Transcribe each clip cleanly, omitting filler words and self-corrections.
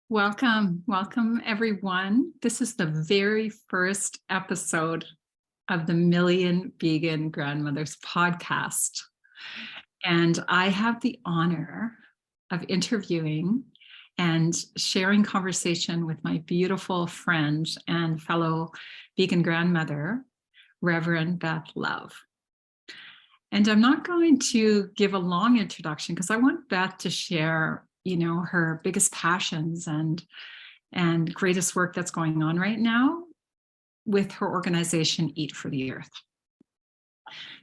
Welcome everyone. This is the very first episode of the Million Vegan Grandmothers podcast. And I have the honor of interviewing and sharing conversation with my beautiful friend and fellow vegan grandmother, Reverend Beth Love. And I'm not going to give a long introduction because I want Beth to share her biggest passions and greatest work that's going on right now with her organization, Eat for the Earth.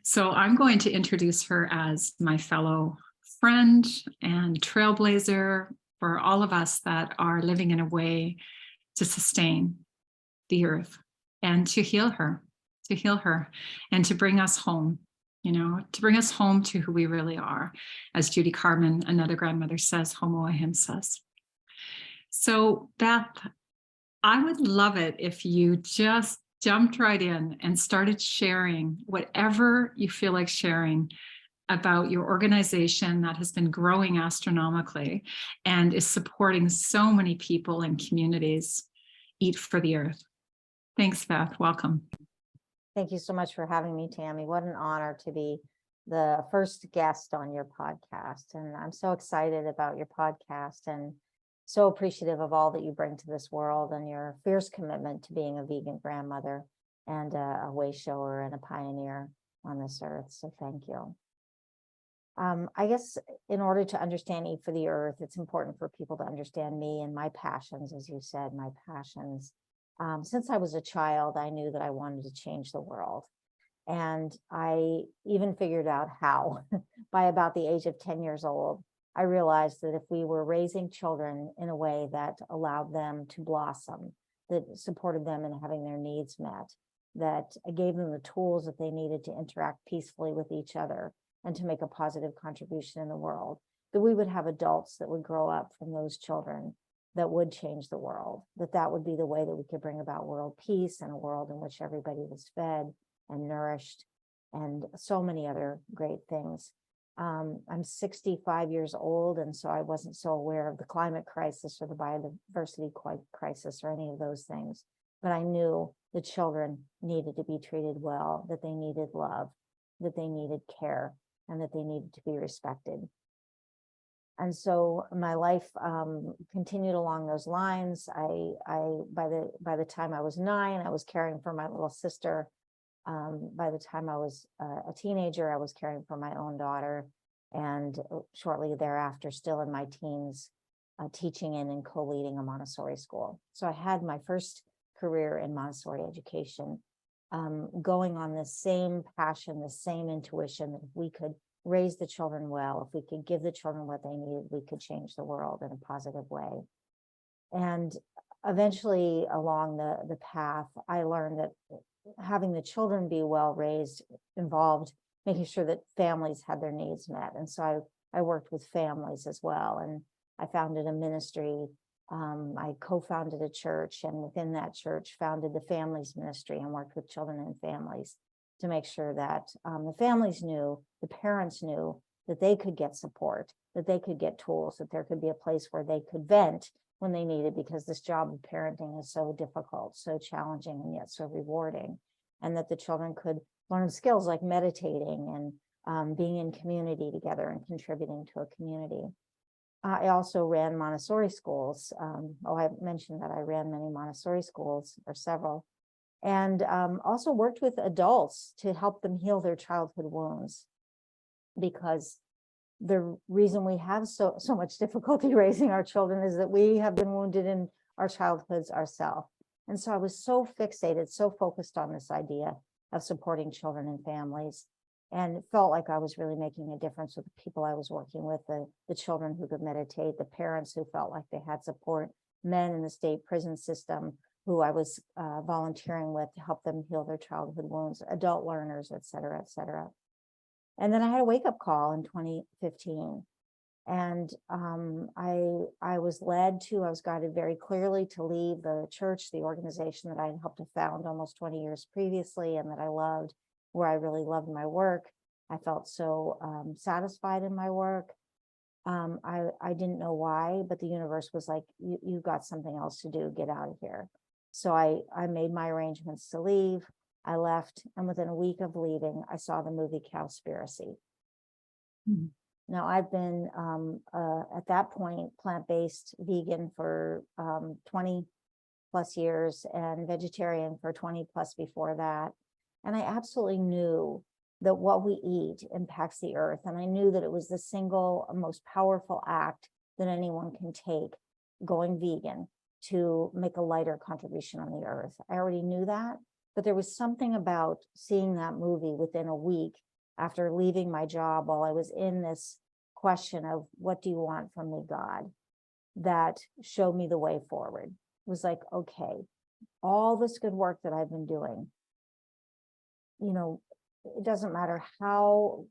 So I'm going to introduce her as my fellow friend and trailblazer for all of us that are living in a way to sustain the earth and to heal her and to bring us home. To bring us home to who we really are. As Judy Carmen, another grandmother, says, Homo ahimsas. So Beth, I would love it if you just jumped right in and started sharing whatever you feel like sharing about your organization that has been growing astronomically and is supporting so many people and communities. Eat for the Earth. Thanks, Beth. Welcome. Thank you so much for having me, Tammy. What an honor to be the first guest on your podcast. And I'm so excited about your podcast and so appreciative of all that you bring to this world and your fierce commitment to being a vegan grandmother and a way shower and a pioneer on this earth. So thank you. I guess in order to understand Eat for the Earth, it's important for people to understand me and my passions, as you said, my passions. Since I was a child, I knew that I wanted to change the world. And I even figured out how. By about the age of 10 years old, I realized that if we were raising children in a way that allowed them to blossom, that supported them in having their needs met, that gave them the tools that they needed to interact peacefully with each other and to make a positive contribution in the world, that we would have adults that would grow up from those children that would change the world, that would be the way that we could bring about world peace and a world in which everybody was fed and nourished and so many other great things. I'm 65 years old, and so I wasn't so aware of the climate crisis or the biodiversity crisis or any of those things. But I knew the children needed to be treated well, that they needed love, that they needed care, and that they needed to be respected. And so my life continued along those lines. By the time I was 9, I was caring for my little sister. By the time I was a teenager, I was caring for my own daughter, and shortly thereafter, still in my teens, teaching in and co-leading a Montessori school. So I had my first career in Montessori education, going on the same passion, the same intuition that if we could raise the children well, if we could give the children what they needed, we could change the world in a positive way. And eventually along the path, I learned that having the children be well raised involved making sure that families had their needs met. And so I worked with families as well. And I founded a ministry. I co-founded a church, and within that church founded the families ministry and worked with children and families to make sure that the families knew, the parents knew that they could get support, that they could get tools, that there could be a place where they could vent when they needed, because this job of parenting is so difficult, so challenging, and yet so rewarding. And that the children could learn skills like meditating and being in community together and contributing to a community. I also ran Montessori schools. I mentioned that I ran many Montessori schools, or several, and also worked with adults to help them heal their childhood wounds, because the reason we have so much difficulty raising our children is that we have been wounded in our childhoods ourselves. And so I was so fixated, so focused on this idea of supporting children and families, and it felt like I was really making a difference with the people I was working with, the children who could meditate, the parents who felt like they had support, men in the state prison system who I was volunteering with to help them heal their childhood wounds, adult learners, et cetera, et cetera. And then I had a wake-up call in 2015. And I was guided very clearly to leave the church, the organization that I had helped to found almost 20 years previously, and that I loved, where I really loved my work. I felt so satisfied in my work. I didn't know why, but the universe was like, you got something else to do, get out of here. So I made my arrangements to leave. I left, and within a week of leaving, I saw the movie Cowspiracy. Mhm. Now, I've been at that point plant-based vegan for 20 plus years and vegetarian for 20 plus before that. And I absolutely knew that what we eat impacts the earth. And I knew that it was the single most powerful act that anyone can take, going vegan, to make a lighter contribution on the earth. I already knew that, but there was something about seeing that movie within a week after leaving my job, while I was in this question of, what do you want from me, God, that showed me the way forward. It was like, okay, all this good work that I've been doing, it doesn't matter how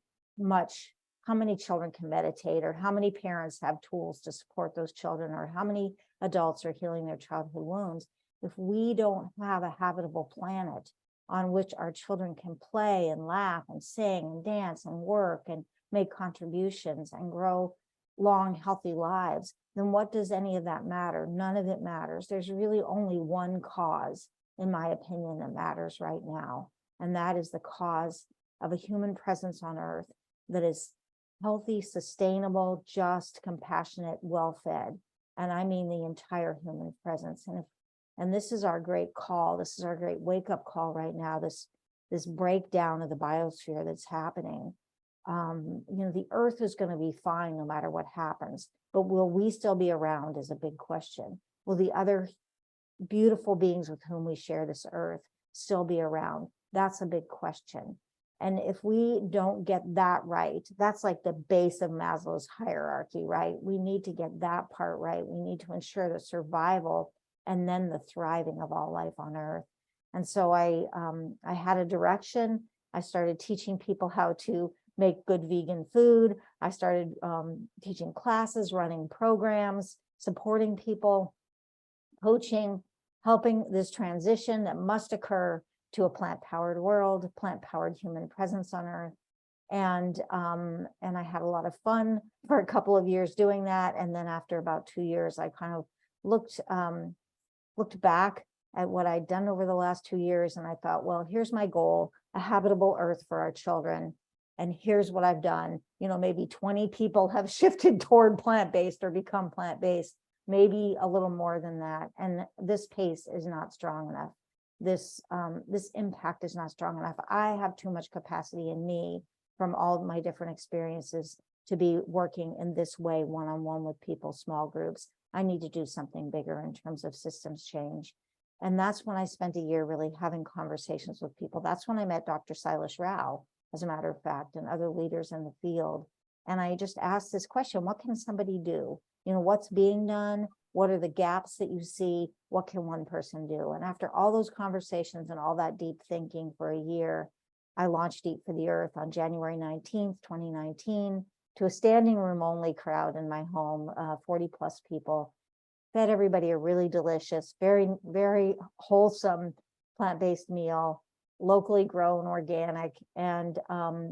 many children can meditate, or how many parents have tools to support those children, or how many adults are healing their childhood wounds. If we don't have a habitable planet on which our children can play and laugh and sing and dance and work and make contributions and grow long, healthy lives, then what does any of that matter? None of it matters. There's really only one cause, in my opinion, that matters right now. And that is the cause of a human presence on earth that is healthy, sustainable, just, compassionate, well-fed. And I mean the entire human presence. And this is our great call. This is our great wake-up call right now, this breakdown of the biosphere that's happening. The earth is going to be fine no matter what happens, but will we still be around is a big question. Will the other beautiful beings with whom we share this earth still be around? That's a big question. And if we don't get that right, that's like the base of Maslow's hierarchy, right? We need to get that part right. We need to ensure the survival and then the thriving of all life on earth. And so I had a direction. I started teaching people how to make good vegan food. I started teaching classes, running programs, supporting people, coaching, helping this transition that must occur to a plant-powered world, plant-powered human presence on earth. And I had a lot of fun for a couple of years doing that. And then after about 2 years, I kind of looked back at what I'd done over the last 2 years. And I thought, well, here's my goal, a habitable earth for our children. And here's what I've done. Maybe 20 people have shifted toward plant-based or become plant-based, maybe a little more than that. And this pace is not strong enough. This impact is not strong enough. I have too much capacity in me from all of my different experiences to be working in this way, one-on-one with people, small groups. I need to do something bigger in terms of systems change. And that's when I spent a year really having conversations with people. That's when I met Dr. Silas Rao, as a matter of fact, and other leaders in the field. And I just asked this question: what can somebody do? What's being done? What are the gaps that you see? What can one person do? And after all those conversations and all that deep thinking for a year, I launched Eat for the Earth on January 19th, 2019, to a standing room only crowd in my home, 40 plus people. Fed everybody a really delicious, very, very wholesome plant-based meal, locally grown, organic, and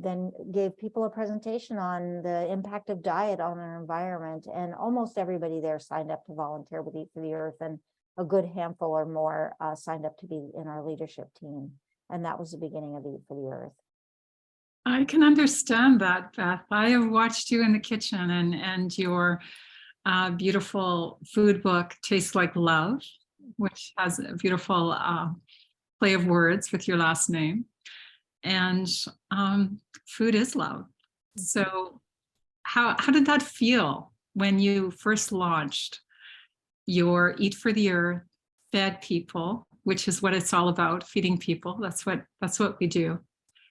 then gave people a presentation on the impact of diet on our environment. And almost everybody there signed up to volunteer with Eat for the Earth, and a good handful or more signed up to be in our leadership team. And that was the beginning of Eat for the Earth. I can understand that, Beth. I have watched you in the kitchen, and your beautiful food book, Tastes Like Love, which has a beautiful play of words with your last name. And food is love. So how did that feel when you first launched your Eat for the Earth, fed people, which is what it's all about, feeding people. That's what we do.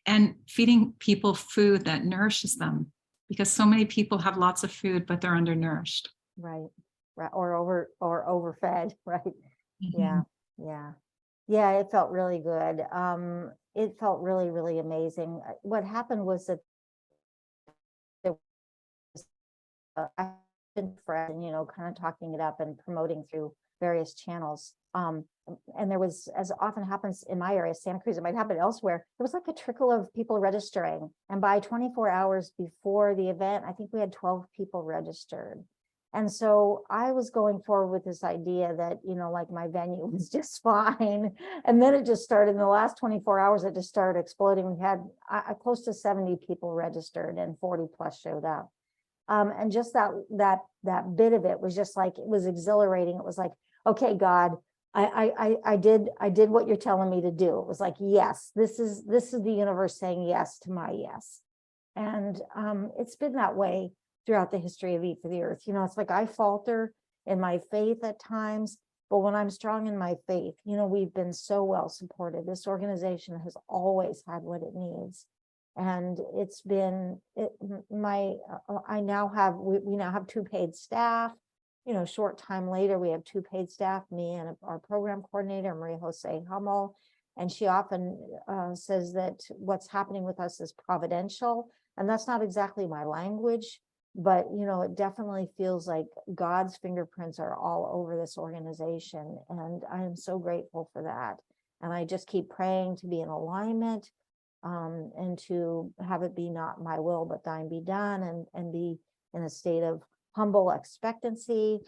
And feeding people food that nourishes them, because so many people have lots of food, but they're undernourished. Right. Or overfed. Right. Mm-hmm. Yeah. It felt really good. It felt really, really amazing. What happened was that I friend, and, kind of talking it up and promoting through various channels. And there was, as often happens in my area, Santa Cruz, it might happen elsewhere, there was like a trickle of people registering. And by 24 hours before the event, I think we had 12 people registered. And so I was going forward with this idea that, like my venue was just fine. And then it just started in the last 24 hours, it just started exploding. We had close to 70 people registered and 40 plus showed up. And just that bit of it was just like, it was exhilarating. It was like, okay, God, I did what you're telling me to do. It was like, yes, this is the universe saying yes to my yes. And it's been that way throughout the history of Eat for the Earth. It's like I falter in my faith at times, but when I'm strong in my faith, we've been so well supported. This organization has always had what it needs. And it's been we now have 2 paid staff. Short time later, we have 2 paid staff, me and our program coordinator, Maria Jose Hummel. And she often says that what's happening with us is providential. And that's not exactly my language, but, it definitely feels like God's fingerprints are all over this organization. And I am so grateful for that. And I just keep praying to be in alignment, and to have it be not my will, but thine be done, and be in a state of humble expectancy,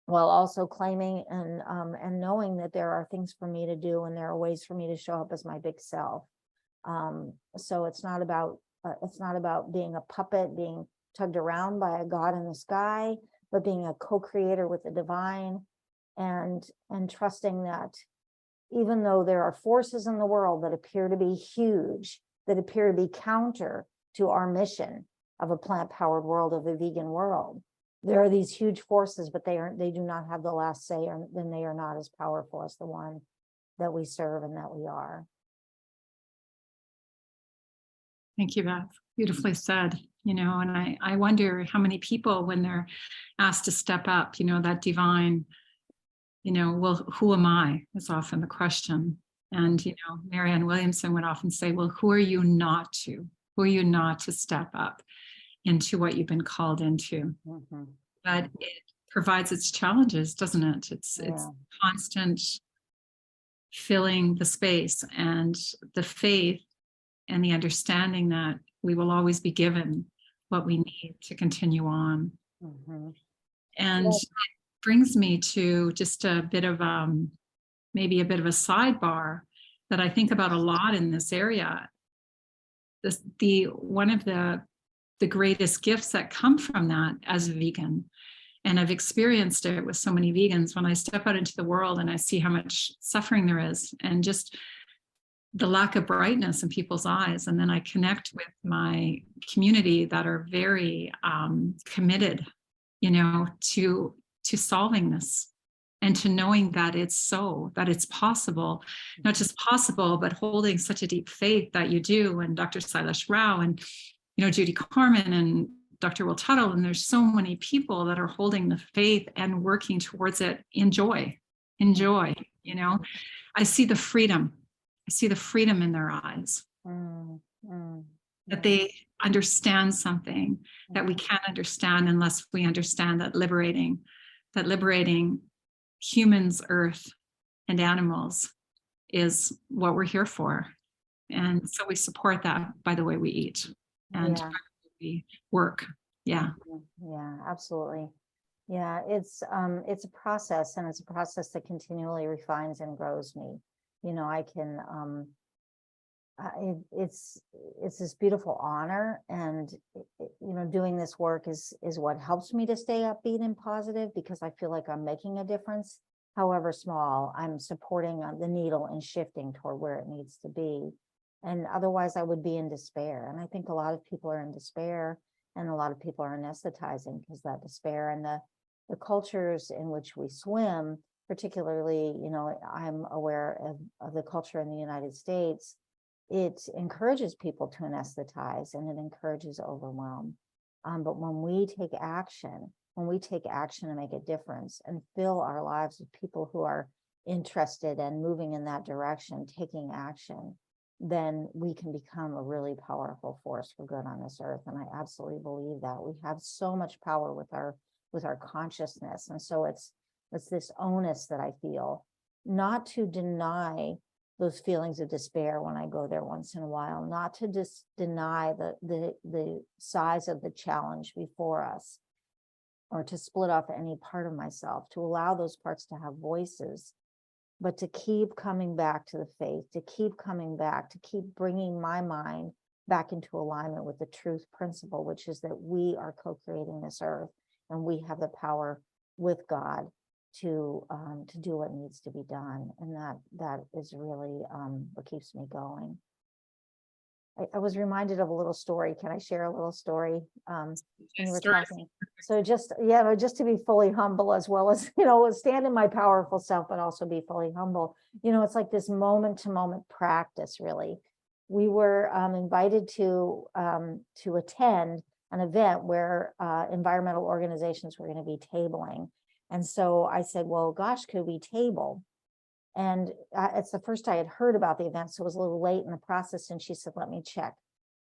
while also claiming and knowing that there are things for me to do, and there are ways for me to show up as my big self. So it's not about being a puppet, being tugged around by a God in the sky, but being a co-creator with the divine, and trusting that even though there are forces in the world that appear to be huge, that appear to be counter to our mission of a plant-powered world, of a vegan world, there are these huge forces, but they do not have the last say, or then they are not as powerful as the one that we serve and that we are. Thank you, Beth. Beautifully said. And I wonder how many people, when they're asked to step up, that divine, well, who am I is often the question. And, Marianne Williamson would often say, well, who are you not to? Who are you not to step up into what you've been called into? Mm-hmm. But it provides its challenges, doesn't it? It's constant filling the space, and the faith and the understanding that we will always be given what we need to continue on. Mm-hmm. And it brings me to just a bit of maybe a bit of a sidebar that I think about a lot in this area. One of the greatest gifts that come from that as a vegan, and I've experienced it with so many vegans, when I step out into the world and I see how much suffering there is, and just the lack of brightness in people's eyes. And then I connect with my community that are very committed, to solving this, and to knowing that it's possible, not just possible, but holding such a deep faith that you do. And Dr. Silas Rao, and, Judy Corman, and Dr. Will Tuttle, and there's so many people that are holding the faith and working towards it in joy. I see the freedom. I see the freedom in their eyes, that they understand something that we can't understand unless we understand that liberating humans, earth, and animals is what we're here for. And so we support that by the way we eat and by the way we work. Yeah, absolutely. Yeah, it's a process, and it's a process that continually refines and grows me. I can it's this beautiful honor, and doing this work is what helps me to stay upbeat and positive, because I feel like I'm making a difference, however small. I'm supporting the needle and shifting toward where it needs to be, and otherwise I would be in despair. And I think a lot of people are in despair, and a lot of people are anesthetizing because that despair and the cultures in which we swim, particularly, I'm aware of the culture in the United States. It encourages people to anesthetize, and it encourages overwhelm. But when we take action and make a difference and fill our lives with people who are interested and moving in that direction, taking action, then we can become a really powerful force for good on this earth. And I absolutely believe that we have so much power with our with our consciousness. And so it's this onus that I feel, not to deny those feelings of despair when I go there once in a while, not to just deny the size of the challenge before us, or to split off any part of myself, to allow those parts to have voices, but to keep coming back to the faith, to keep coming back, to keep bringing my mind back into alignment with the truth principle, which is that we are co-creating this earth, and we have the power with God to do what needs to be done. And that is really what keeps me going. I was reminded of a little story. Can I share a little story? When you were talking. So just to be fully humble, as well as, stand in my powerful self, but also be fully humble. It's like this moment to moment practice, really. We were invited to attend an event where environmental organizations were going to be tabling. And so I said, well, gosh, could we table? And it's the first I had heard about the event, so it was a little late in the process. And she said, let me check.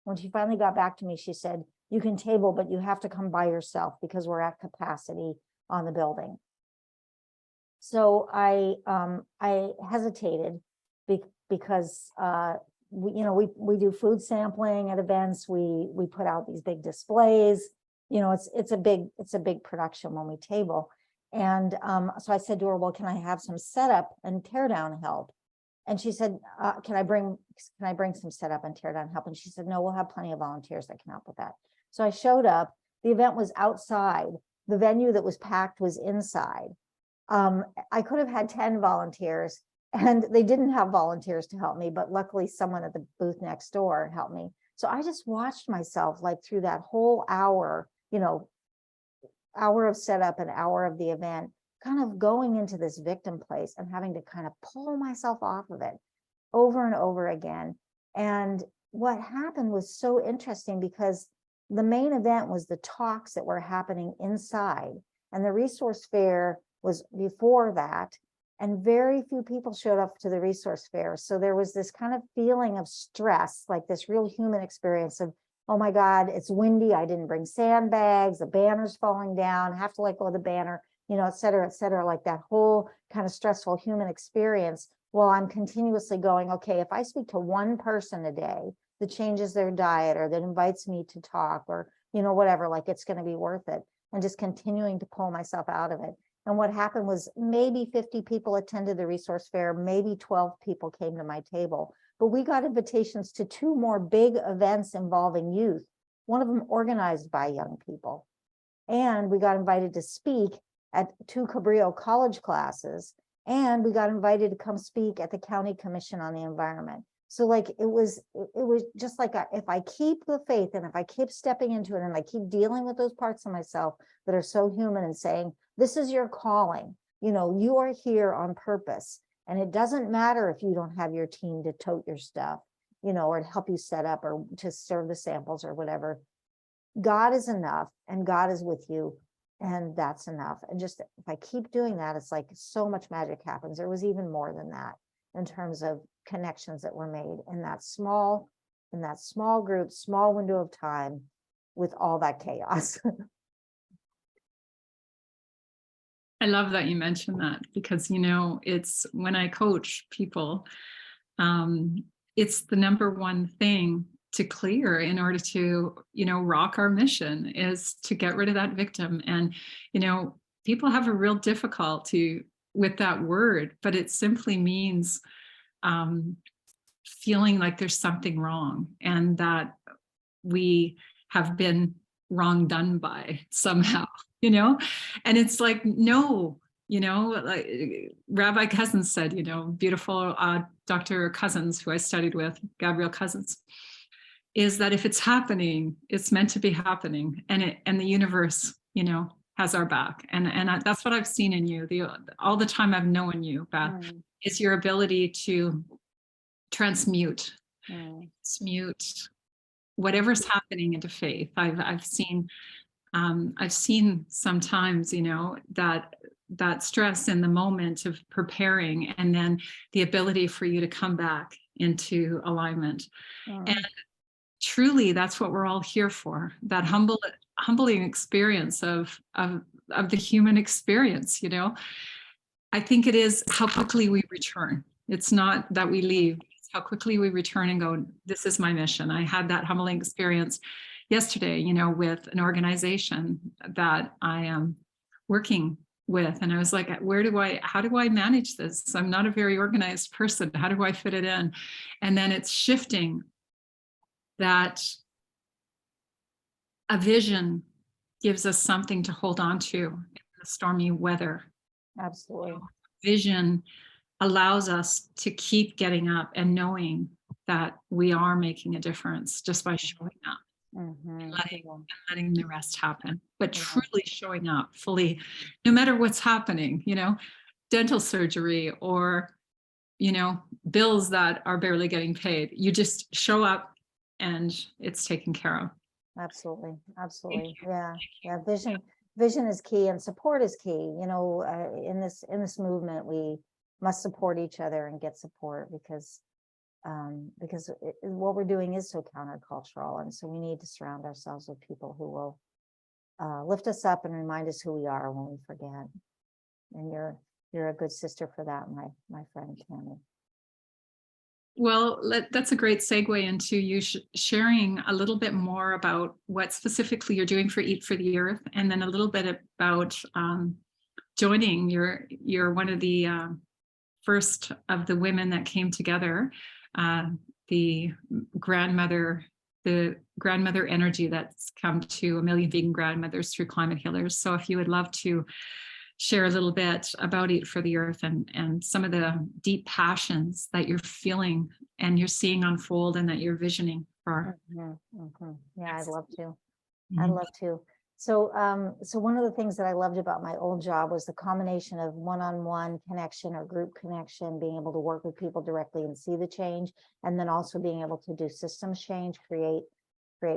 When she finally got back to me, she said, you can table, but you have to come by yourself because we're at capacity on the building. So I hesitated because we do food sampling at events. We put out these big displays. It's a big production when we table. And so I said to her, well, can I have some setup and tear down help? And she said, can I bring some setup and tear down help? And she said, no, we'll have plenty of volunteers that can help with that. So I showed up. The event was outside. The venue that was packed was inside. I could have had 10 volunteers, and they didn't have volunteers to help me, but luckily someone at the booth next door helped me. So I just watched myself, like, through that whole hour, hour of setup, an hour of the event, kind of going into this victim place and having to kind of pull myself off of it over and over again. And what happened was so interesting, because the main event was the talks that were happening inside, and the resource fair was before that, and very few people showed up to the resource fair. So there was this kind of feeling of stress, like this real human experience of, oh my God, it's windy, I didn't bring sandbags, the banner's falling down, I have to let go of the banner, et cetera, like that whole kind of stressful human experience. While I'm continuously going, okay, if I speak to one person a day that changes their diet, or that invites me to talk, or, whatever, like, it's going to be worth it. And just continuing to pull myself out of it. And what happened was maybe 50 people attended the resource fair, maybe 12 people came to my table. But we got invitations to 2 more big events involving youth, one of them organized by young people. And we got invited to speak at 2 Cabrillo college classes. And we got invited to come speak at the County Commission on the Environment. So, like, it was just like, if I keep the faith, and if I keep stepping into it, and I keep dealing with those parts of myself that are so human, and saying, this is your calling, you are here on purpose. And it doesn't matter if you don't have your team to tote your stuff, or to help you set up, or to serve the samples, or whatever. God is enough, and God is with you, and that's enough. And just, if I keep doing that, it's like so much magic happens. There was even more than that in terms of connections that were made in that small group, small window of time, with all that chaos. I love that you mentioned that, because, it's when I coach people, it's the number one thing to clear in order to, rock our mission, is to get rid of that victim. And, people have a real difficulty with that word, but it simply means feeling like there's something wrong, and that we have been wrong done by somehow, and it's like, no, like Rabbi Cousins said, beautiful Dr. Cousins, who I studied with, Gabrielle Cousins, is that if it's happening, it's meant to be happening, and the universe, has our back. And that's what I've seen in you, all the time I've known you, Beth, is your ability to transmute whatever's happening into faith. I've seen sometimes, that stress in the moment of preparing, and then the ability for you to come back into alignment. And truly, that's what we're all here for, that humbling experience of of the human experience, you know. I think it is how quickly we return. It's not that we leave, it's how quickly we return and go, this is my mission. I had that humbling experience yesterday, you know, with an organization that I am working with. And I was like, how do I manage this? I'm not a very organized person. How do I fit it in? And then it's shifting that a vision gives us something to hold on to in the stormy weather. Absolutely. Vision allows us to keep getting up and knowing that we are making a difference just by showing up, and letting the rest happen, but truly showing up fully, no matter what's happening, you know, dental surgery or, you know, bills that are barely getting paid. You just show up and it's taken care of. Absolutely. Absolutely. Yeah. Yeah. Vision is key, and support is key. You know, in this movement, we must support each other and get support because what we're doing is so countercultural, and so we need to surround ourselves with people who will lift us up and remind us who we are when we forget. And you're a good sister for that, my friend Tammy. Well, that's a great segue into you sharing a little bit more about what specifically you're doing for Eat for the Earth, and then a little bit about joining. You're one of the first of the women that came together, the grandmother energy that's come to 1 million vegan grandmothers through Climate Healers. So if you would love to share a little bit about Eat for the Earth and some of the deep passions that you're feeling and you're seeing unfold and that you're visioning for. Yeah, I'd love to. I'd love to. So one of the things that I loved about my old job was the combination of one-on-one connection or group connection, being able to work with people directly and see the change, and then also being able to do systems change, create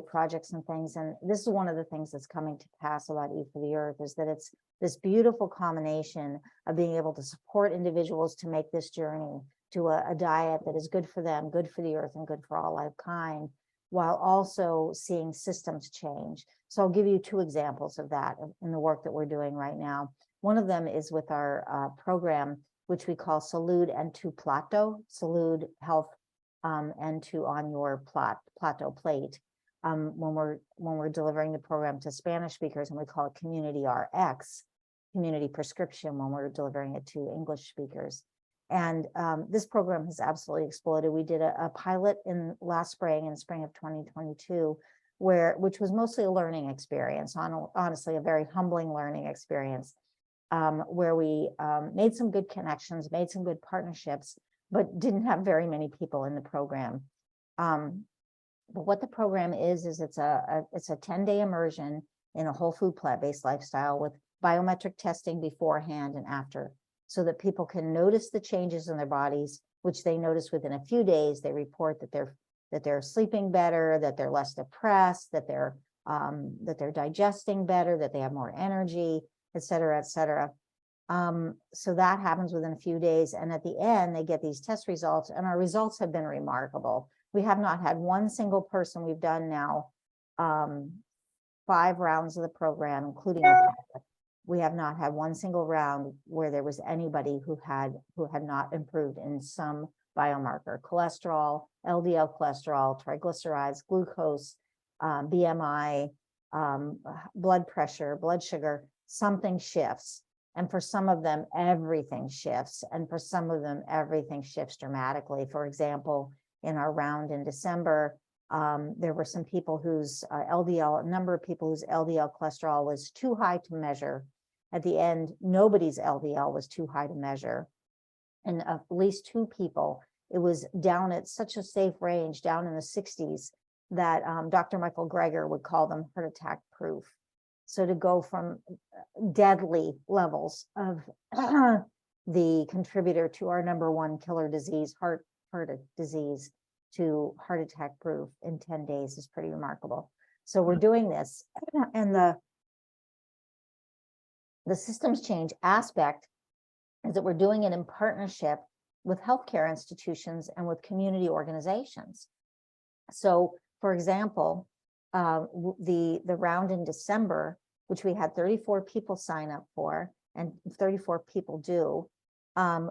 projects and things. And this is one of the things that's coming to pass about Eat for the Earth, is that it's this beautiful combination of being able to support individuals to make this journey to a diet that is good for them, good for the earth, and good for all lifekind, while also seeing systems change. So I'll give you 2 examples of that in the work that we're doing right now. One of them is with our program, which we call Salud en tu plato, Salud Health and to on your plato plate. When we're delivering the program to Spanish speakers, and we call it Community RX, Community Prescription, when we're delivering it to English speakers. And this program has absolutely exploded. We did a pilot in spring of 2022, which was mostly a learning experience, honestly, a very humbling learning experience, where we made some good connections, made some good partnerships, but didn't have very many people in the program. But what the program is it's a 10-day immersion in a whole food plant-based lifestyle with biometric testing beforehand and after, so that people can notice the changes in their bodies, which they notice within a few days. They report that they're sleeping better, that they're less depressed, that they're digesting better, that they have more energy, et cetera, et cetera. So that happens within a few days. And at the end, they get these test results, and our results have been remarkable. We have not had one single person. We've done now 5 rounds of the program, including the pilot. We have not had one single round where there was anybody who had not improved in some biomarker: cholesterol, LDL cholesterol, triglycerides, glucose, BMI, blood pressure, blood sugar. Something shifts. And for some of them, everything shifts. And for some of them, everything shifts dramatically. For example, in our round in December, there were some people whose a number of people whose LDL cholesterol was too high to measure. At the end, nobody's LDL was too high to measure. And at least 2 people, it was down at such a safe range, down in the 60s, that Dr. Michael Greger would call them heart attack proof. So to go from deadly levels of the contributor to our #1 killer disease, heart disease, to heart attack proof in 10 days is pretty remarkable. So we're doing this, and the systems change aspect is that we're doing it in partnership with healthcare institutions and with community organizations. So, for example, the round in December which we had 34 people sign up for, and 34 people do.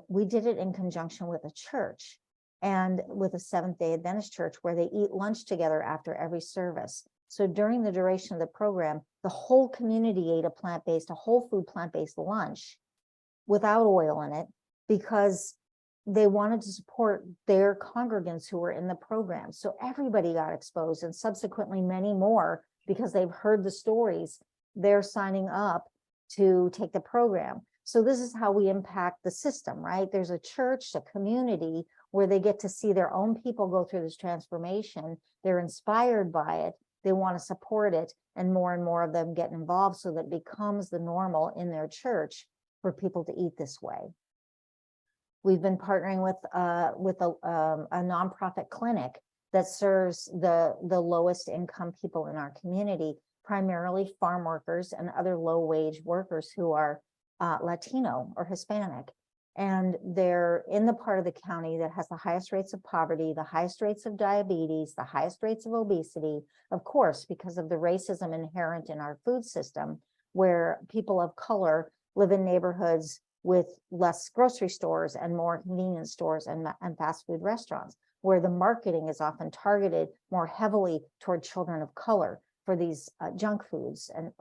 We did it in conjunction with a church and with a Seventh-day Adventist church, where they eat lunch together after every service. So during the duration of the program, the whole community ate a whole food plant-based lunch without oil in it, because they wanted to support their congregants who were in the program. So everybody got exposed, and subsequently many more, because they've heard the stories, they're signing up to take the program. So this is how we impact the system, right? There's a church, a community, where they get to see their own people go through this transformation. They're inspired by it. They want to support it, and more of them get involved, so that it becomes the normal in their church for people to eat this way. We've been partnering with a nonprofit clinic that serves the lowest income people in our community, primarily farm workers and other low wage workers who are Latino or Hispanic. And they're in the part of the county that has the highest rates of poverty, the highest rates of diabetes, the highest rates of obesity, of course, because of the racism inherent in our food system, where people of color live in neighborhoods with less grocery stores and more convenience stores and fast food restaurants, where the marketing is often targeted more heavily toward children of color for these junk foods and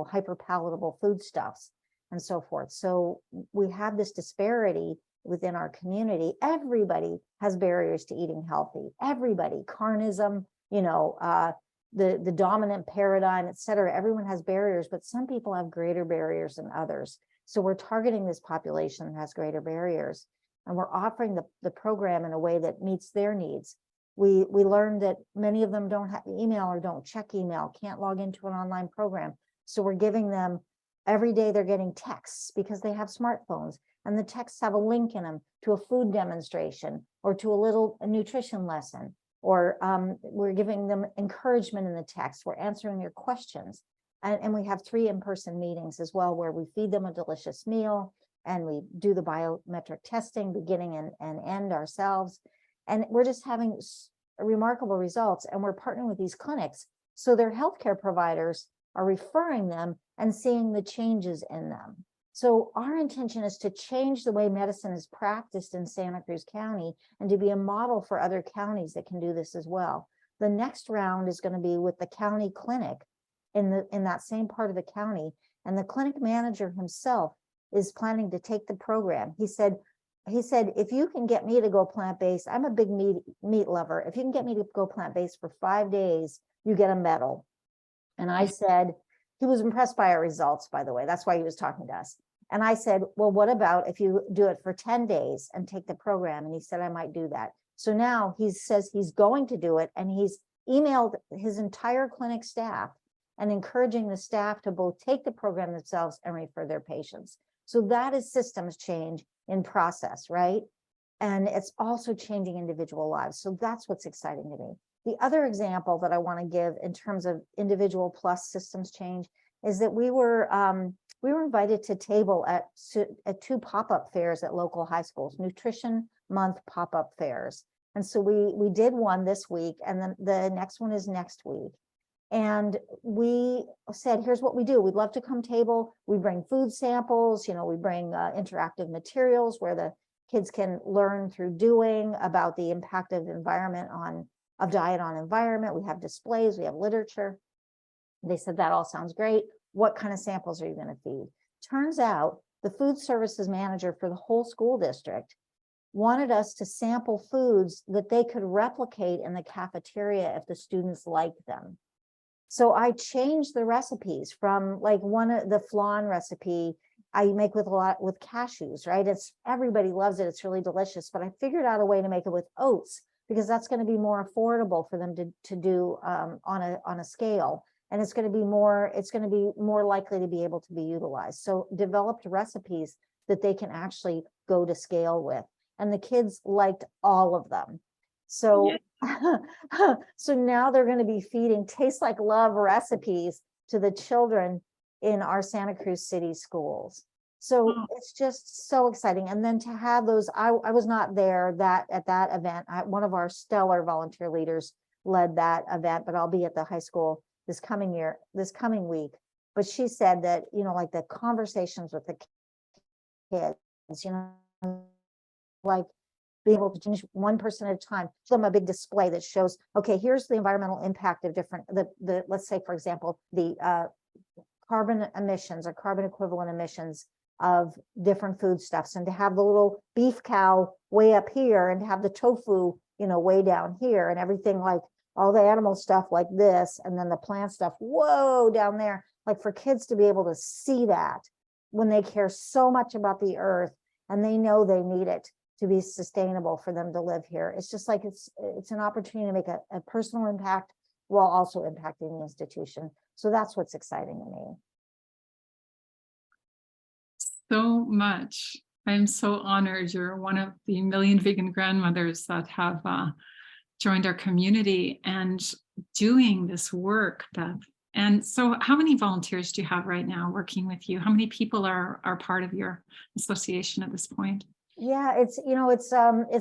hyper palatable foodstuffs and so forth. So we have this disparity within our community. Everybody has barriers to eating healthy. Everybody, carnism, the dominant paradigm, et cetera. Everyone has barriers, but some people have greater barriers than others. So we're targeting this population that has greater barriers, and we're offering the program in a way that meets their needs. We learned that many of them don't have email or don't check email, can't log into an online program. So we're giving them, every day they're getting texts because they have smartphones, and the texts have a link in them to a food demonstration or to a nutrition lesson, or we're giving them encouragement in the text. We're answering your questions. And we have 3 in-person meetings as well, where we feed them a delicious meal, and we do the biometric testing beginning and end ourselves. And we're just having remarkable results. And we're partnering with these clinics, so their healthcare providers are referring them and seeing the changes in them. So our intention is to change the way medicine is practiced in Santa Cruz County, and to be a model for other counties that can do this as well. The next round is going to be with the county clinic in that same part of the county, and the clinic manager himself is planning to take the program. He said, if you can get me to go plant-based, I'm a big meat lover. If you can get me to go plant-based for 5 days, you get a medal. And I said, he was impressed by our results, by the way. That's why he was talking to us. And I said, well, what about if you do it for 10 days and take the program? And he said, I might do that. So now he says he's going to do it, and he's emailed his entire clinic staff and encouraging the staff to both take the program themselves and refer their patients. So that is systems change in process, right? And it's also changing individual lives. So that's what's exciting to me. The other example that I want to give in terms of individual plus systems change is that we were invited to table at 2 pop-up fairs at local high schools, Nutrition Month pop-up fairs. And so we did one this week, and then the next one is next week. And we said, here's what we do. We'd love to come table. We bring food samples, we bring interactive materials where the kids can learn through doing about the impact of diet on environment. We have displays, we have literature. They said, that all sounds great. What kind of samples are you going to feed? Turns out the food services manager for the whole school district wanted us to sample foods that they could replicate in the cafeteria if the students liked them. So I changed the recipes from the flan recipe I make with cashews, right? Everybody loves it. It's really delicious, but I figured out a way to make it with oats, because that's going to be more affordable for them to do on a scale. And it's going to be more likely to be able to be utilized. So developed recipes that they can actually go to scale with. And the kids liked all of them. So, so now they're going to be feeding Taste Like Love recipes to the children in our Santa Cruz City schools. So it's just so exciting. And then to have those, I was not there at that event. One of our stellar volunteer leaders led that event, but I'll be at the high school this coming week. But she said that, like the conversations with the kids, like being able to change one person at a time, show them a big display that shows, okay, here's the environmental impact of different, let's say, for example, the carbon emissions or carbon equivalent emissions of different foodstuffs, and to have the little beef cow way up here and have the tofu, way down here, and everything, like all the animal stuff like this, and then the plant stuff, whoa, down there, like for kids to be able to see that when they care so much about the earth and they know they need it to be sustainable for them to live here. It's just like it's an opportunity to make a personal impact while also impacting the institution. So that's what's exciting to me. So much. I'm so honored. You're one of the million vegan grandmothers that have joined our community and doing this work, Beth. And so how many volunteers do you have right now working with you? How many people are part of your association at this point? Yeah, it's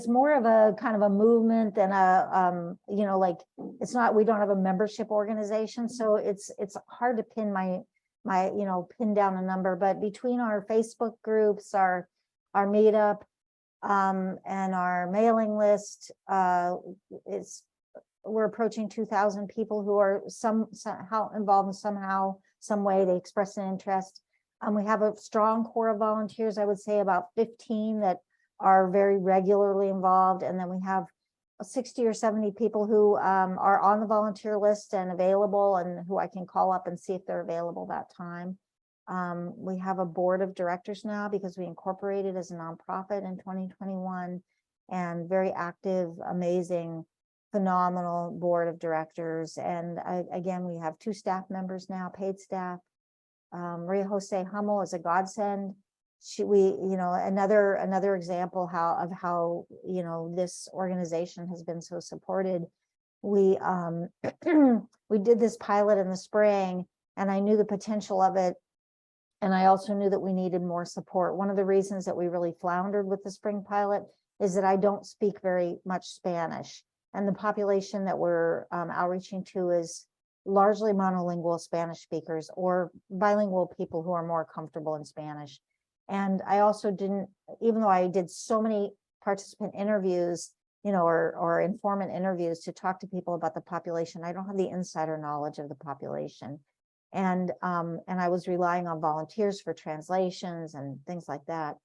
more of a kind of a movement than a like, it's not, we don't have a membership organization, so it's hard to pin pin down a number. But between our Facebook groups, our meetup, and our mailing list, we're approaching 2,000 people who are somehow involved in some way. They express an interest. We have a strong core of volunteers, I would say about 15 that are very regularly involved. And then we have 60 or 70 people who are on the volunteer list and available, and who I can call up and see if they're available that time. We have a board of directors now because we incorporated as a nonprofit in 2021, and very active, amazing, phenomenal board of directors. And again, we have 2 staff members now, paid staff. Maria Jose Hummel is a godsend. Another example of how this organization has been so supported. We we did this pilot in the spring, and I knew the potential of it, and I also knew that we needed more support. One of the reasons that we really floundered with the spring pilot is that I don't speak very much Spanish, and the population that we're outreaching to is largely monolingual Spanish speakers or bilingual people who are more comfortable in Spanish. And I also didn't, even though I did so many participant interviews, or informant interviews to talk to people about the population, I don't have the insider knowledge of the population. And I was relying on volunteers for translations and things like that.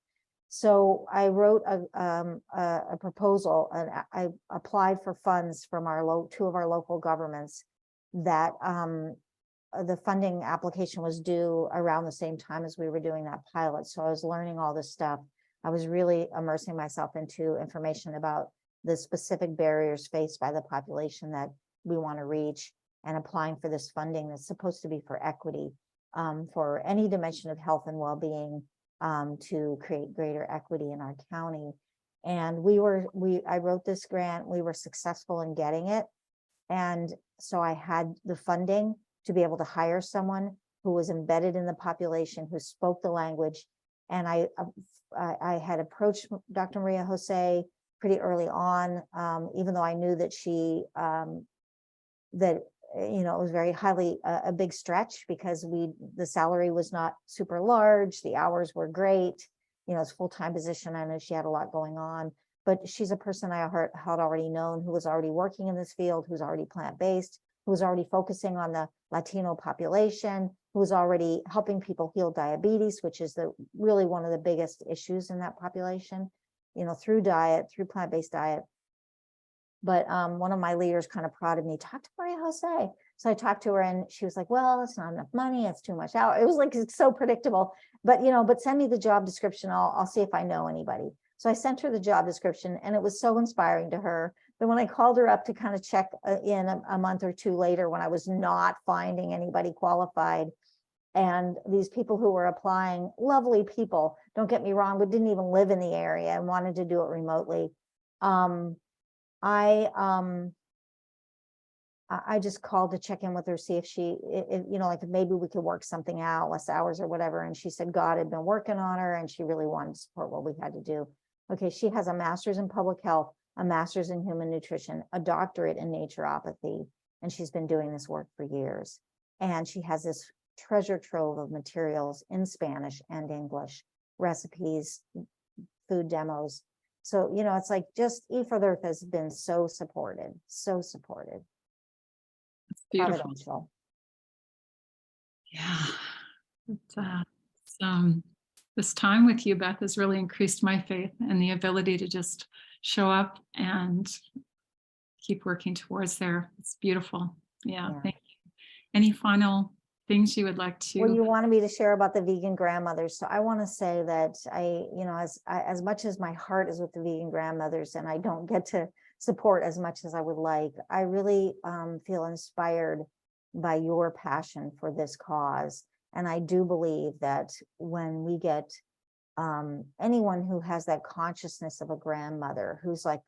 So I wrote a proposal, and I applied for funds from two of our local governments that the funding application was due around the same time as we were doing that pilot. So I was learning all this stuff. I was really immersing myself into information about the specific barriers faced by the population that we want to reach, and applying for this funding that's supposed to be for equity, for any dimension of health and well-being, to create greater equity in our county. And I wrote this grant. We were successful in getting it. And so I had the funding to be able to hire someone who was embedded in the population, who spoke the language. And I had approached Dr. Maria Jose pretty early on, even though I knew that it was very highly a big stretch, because the salary was not super large, the hours were great, it's a full-time position. I know she had a lot going on, but she's a person I had already known, who was already working in this field, who's already plant-based, who was already focusing on the Latino population, who was already helping people heal diabetes, which is really one of the biggest issues in that population, through plant-based diet. But one of my leaders kind of prodded me, talk to Maria Jose. So I talked to her, and she was like, well, it's not enough money. It's too much out. It was like, it's so predictable, but send me the job description. I'll see if I know anybody. So I sent her the job description, and it was so inspiring to her. But when I called her up to kind of check in a month or two later, when I was not finding anybody qualified, and these people who were applying, lovely people, don't get me wrong, but didn't even live in the area and wanted to do it remotely. I just called to check in with her, see if maybe we could work something out, less hours or whatever. And she said God had been working on her, and she really wanted to support what we had to do. Okay, she has a master's in public health, a master's in human nutrition, a doctorate in naturopathy, and she's been doing this work for years. And she has this treasure trove of materials in Spanish and English, recipes, food demos. So, it's like just Eat for the Earth has been so supported, It's beautiful. providential. Yeah. This time with you, Beth, has really increased my faith and the ability to just show up and keep working towards there. It's beautiful. Yeah. Thank you. Any final things you would like to? Well, you wanted me to share about the vegan grandmothers. So I want to say that as much as my heart is with the vegan grandmothers and I don't get to support as much as I would like, I really feel inspired by your passion for this cause. And I do believe that when we get anyone who has that consciousness of a grandmother, who's like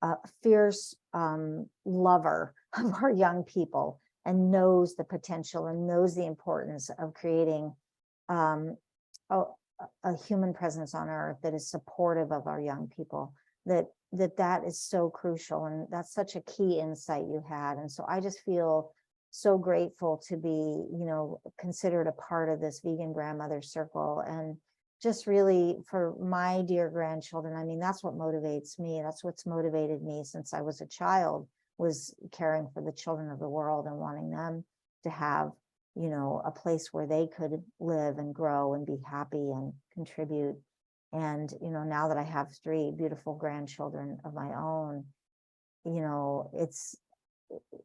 a fierce lover of our young people and knows the potential and knows the importance of creating a human presence on earth that is supportive of our young people, that is so crucial. And that's such a key insight you had. And so I just feel so grateful to be, considered a part of this vegan grandmother circle. And just really for my dear grandchildren, I mean, that's what motivates me. That's what's motivated me since I was a child, was caring for the children of the world and wanting them to have, a place where they could live and grow and be happy and contribute. And, now that I have 3 beautiful grandchildren of my own,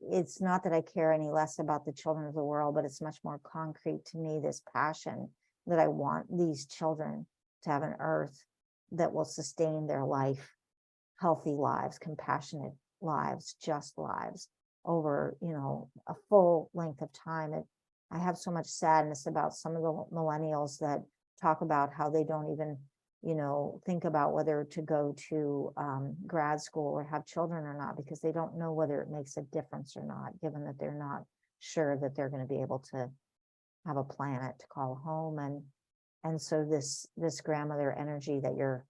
it's not that I care any less about the children of the world, but it's much more concrete to me, this passion that I want these children to have an earth that will sustain their life, healthy lives, compassionate lives, just lives over, a full length of time. I have so much sadness about some of the millennials that talk about how they don't even, think about whether to go to grad school or have children or not, because they don't know whether it makes a difference or not, given that they're not sure that they're going to be able to have a planet to call home. And so this grandmother energy that you're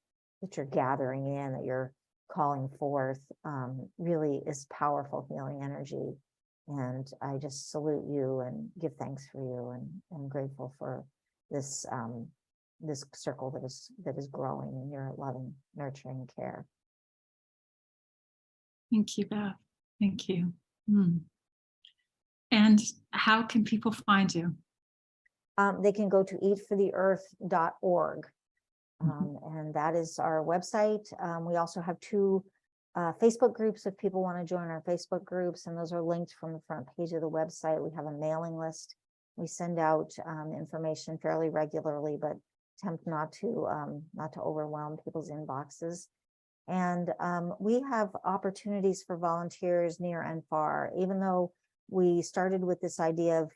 gathering in, that you're calling forth, really is powerful healing energy. And I just salute you and give thanks for you, and I'm grateful for this this circle that is growing in your loving, nurturing care. Thank you, Beth. Thank you. And how can people find you? They can go to eatfortheearth.org. And that is our website. We also have 2 Facebook groups if people want to join our Facebook groups, and those are linked from the front page of the website. We have a mailing list. We send out information fairly regularly, but attempt not to overwhelm people's inboxes. And we have opportunities for volunteers near and far, even though we started with this idea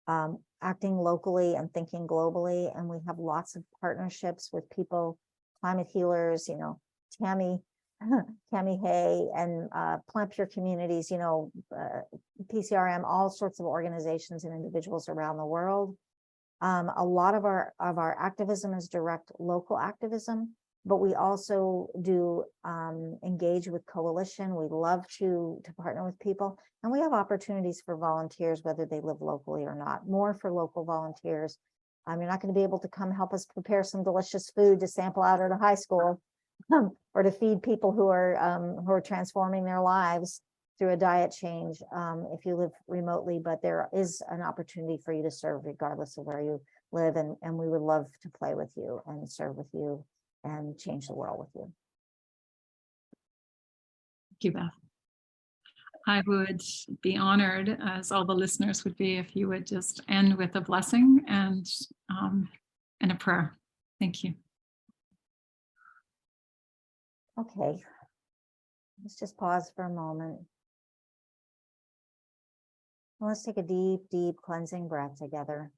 of acting locally and thinking globally. And we have lots of partnerships with people, climate healers, Tammy Hay and Plant Pure Communities, PCRM, all sorts of organizations and individuals around the world. A lot of our activism is direct local activism, but we also do engage with coalition. We love to partner with people, and we have opportunities for volunteers, whether they live locally or not. More for local volunteers. You're not going to be able to come help us prepare some delicious food to sample out at a high school, or to feed people who are transforming their lives through a diet change if you live remotely. But there is an opportunity for you to serve regardless of where you live, and we would love to play with you and serve with you and change the world with you. Thank you, Beth. I would be honored, as all the listeners would be, if you would just end with a blessing and a prayer. Thank you. Okay, let's just pause for a moment. Let's take a deep, deep cleansing breath together.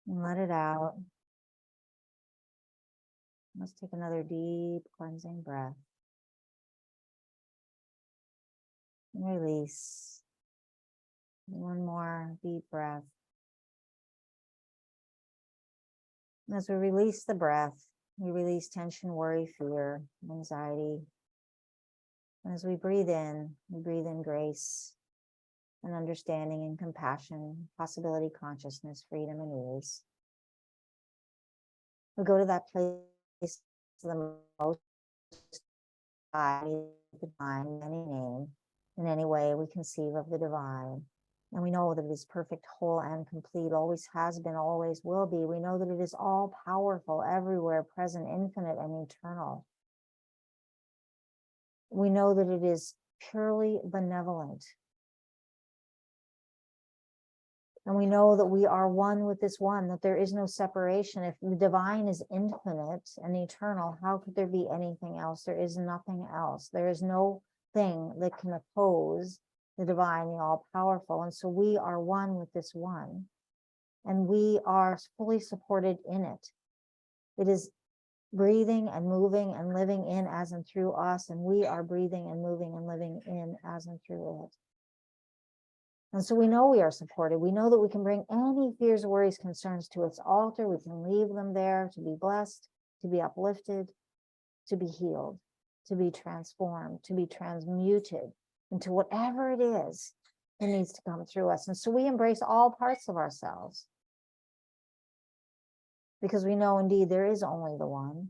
And let it out. Let's take another deep cleansing breath. And release. One more deep breath. And as we release the breath, we release tension, worry, fear, anxiety. And as we breathe in grace. and understanding and compassion, possibility, consciousness, freedom, and ease. We go to that place, the most high, the divine, any name, in any way we conceive of the divine. And we know that it is perfect, whole, and complete, always has been, always will be. We know that it is all powerful, everywhere, present, infinite, and eternal. We know that it is purely benevolent. And we know that we are one with this one, that there is no separation. If the divine is infinite and eternal, how could there be anything else? There is nothing else. There is no thing that can oppose the divine, the all-powerful. And so we are one with this one. And we are fully supported in it. It is breathing and moving and living in as and through us. And we are breathing and moving and living in as and through it. And so we know we are supported. We know that we can bring any fears, worries, concerns to its altar. We can leave them there to be blessed, to be uplifted, to be healed, to be transformed, to be transmuted into whatever it is that needs to come through us. And so we embrace all parts of ourselves because we know indeed there is only the one.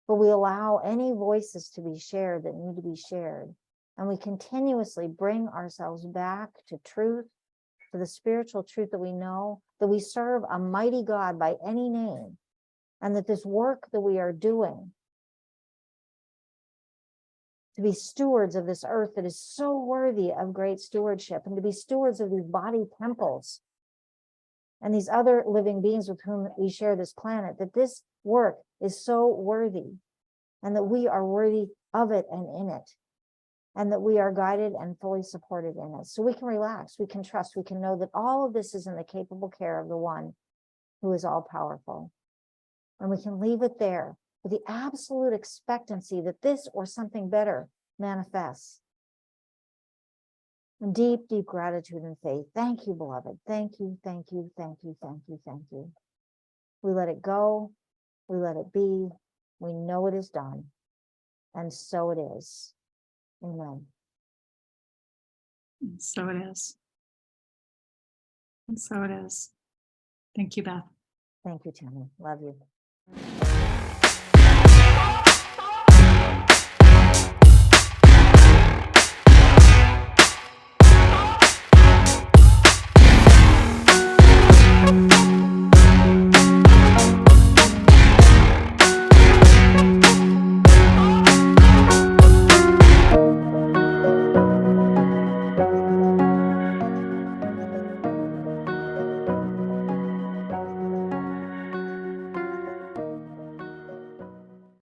But we allow any voices to be shared that need to be shared. And we continuously bring ourselves back to truth, to the spiritual truth that we know, that we serve a mighty God by any name, and that this work that we are doing to be stewards of this earth that is so worthy of great stewardship, and to be stewards of these body temples and these other living beings with whom we share this planet, that this work is so worthy, and that we are worthy of it and in it. And that we are guided and fully supported in it. So we can relax, we can trust, we can know that all of this is in the capable care of the one who is all powerful. And we can leave it there with the absolute expectancy that this or something better manifests. And deep, deep gratitude and faith. Thank you, beloved. Thank you, thank you, thank you, thank you, thank you. We let it go, we let it be, we know it is done. And so it is. Amen. And so it is. And so it is. Thank you, Beth. Thank you, Tammy. Love you.